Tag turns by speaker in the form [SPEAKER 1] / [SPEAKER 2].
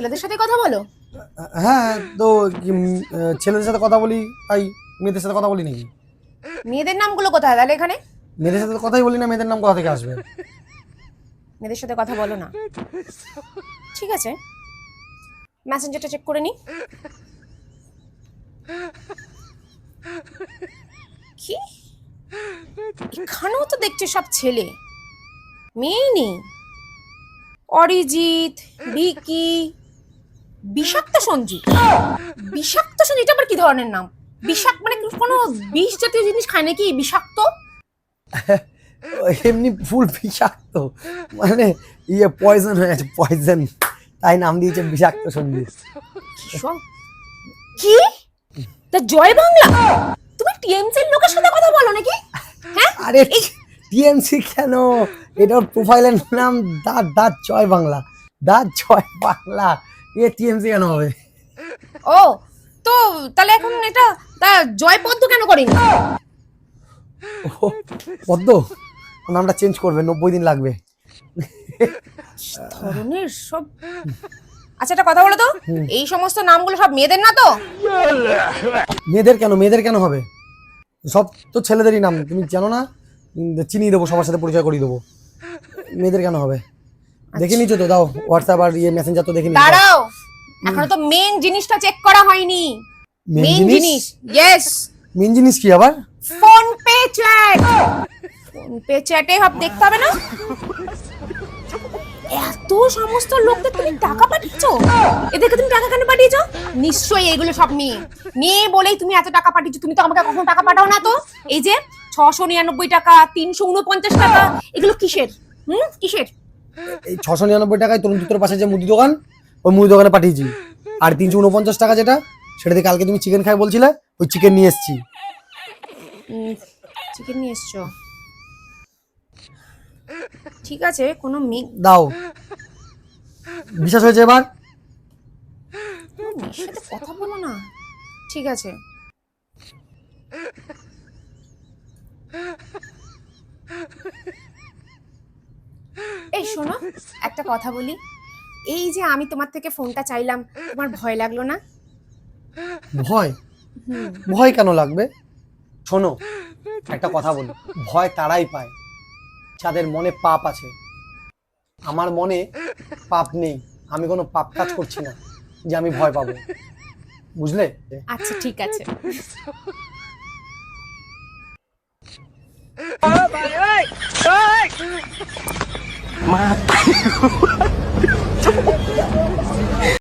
[SPEAKER 1] ছেলেদের সাথে কথা বলো?
[SPEAKER 2] হ্যাঁ তো ছেলেদের সাথে কথা বলি, তাই মেয়েদের সাথে কথা বলি নাকি?
[SPEAKER 1] মেয়েদের নামগুলো কোথায় তাহলে এখানে?
[SPEAKER 2] মেয়েদের সাথে তো কথাই বলি না, মেয়েদের নাম কোথা থেকে আসবে?
[SPEAKER 1] মেয়েদের সাথে কথা বলো না, ঠিক আছে। মেসেঞ্জারটা চেক করে নি। কি, এখানেও তো দেখছি সব ছেলে, মেয়েই নেই। অরিজিৎ, ভিকি, বিষাক্ত সঞ্জু। বিষাক্ত সঞ্জু, এটা আবার কি ধরনের নাম? বিষাক্ত মানে কোনো বিষ জাতীয় জিনিস খায় নাকি বিষাক্ত?
[SPEAKER 2] এমনি ফুল বিষাক্ত, মানে পয়জন হয়ে গেছে, পয়জন, তাই নাম দিয়েছে বিষাক্ত সঙ্গীত।
[SPEAKER 1] কি তা জয় বাংলা? তুমি টিএমসির লোকের সাথে কথা বলো নাকি? হ্যাঁ
[SPEAKER 2] আরে টিএমসি কেন, এটা প্রোফাইলের নাম দাঁত দাঁত জয় বাংলা, দাঁত জয় বাংলা, টিএমসি কেন হবে?
[SPEAKER 1] ও তো তাহলে এখন এটা তা জয় পদ্ম কেন করেনি?
[SPEAKER 2] ও পদ্ম, নামটা চেঞ্জ করবে, 90 দিন লাগবে।
[SPEAKER 1] ধরনের সব। আচ্ছা একটা কথা বলো তো, এই সমস্ত নামগুলো সব মেয়েদের না তো?
[SPEAKER 2] মেয়েদের কেন, মেয়েদের কেন হবে? সব তো ছেলেদেরই নাম, তুমি জানো না? চিনিয়ে দেবো, সবার সাথে পরিচয় করিয়ে দেবো। মেয়েদের কেন হবে? দেখে নিচ্ছ তো, দাও হোয়াটসঅ্যাপ আর মেসেঞ্জার তো দেখে নিচ্ছ।
[SPEAKER 1] দাঁড়াও, এখনো তো মেন জিনিসটা চেক করা হয়নি। মেন জিনিস, ইয়েস।
[SPEAKER 2] মেন জিনিস কি আবার?
[SPEAKER 1] PhonePe chat. PhonePe চ্যাটে সব দেখতে হবে না? এত সমস্ত লোকদের তুমি টাকা পাঠিয়েছো, এদেরকে তুমি টাকা কেন পাঠিয়েছো? নিশ্চয়ই এগুলো সব মেয়ে, মেয়ে বলেই তুমি এত টাকা পাঠিয়েছো। তুমি তো আমাকে কখনো টাকা পাঠাও না তো। এই যে 699 টাকা, 349 টাকা, এগুলো কিসের? কিসের?
[SPEAKER 2] এই 699 টাকায় তরুণ চিত্র পাশে যে মুদি দোকান, ওই মুদি দোকানে পাঠিয়েছি। আর 349 টাকা যেটা, সেটা দিয়ে কালকে তুমি চিকেন খাই বলছিলে, ওই চিকেন নিয়ে এসেছি।
[SPEAKER 1] চিকেন নিয়ে এসছো, ঠিক আছে। কোনো মেয়ে,
[SPEAKER 2] দাও, বিশ্বাস হয়েছে এবার?
[SPEAKER 1] মেয়ের সাথে কথা বলো না, ঠিক আছে। এই শোনো, একটা কথা বলি। এই যে আমি তোমার থেকে ফোনটা চাইলাম, তোমার ভয় লাগলো না?
[SPEAKER 2] ভয়? ভয় কেন লাগবে? শোনো, একটা কথা বলি, ভয় তারাই পায় যাদের মনে পাপ আছে। আমার মনে পাপ নেই, আমি কোনো পাপ কাজ করছি না যে আমি ভয় পাবো, বুঝলে?
[SPEAKER 1] আচ্ছা ঠিক আছে।
[SPEAKER 3] Mati.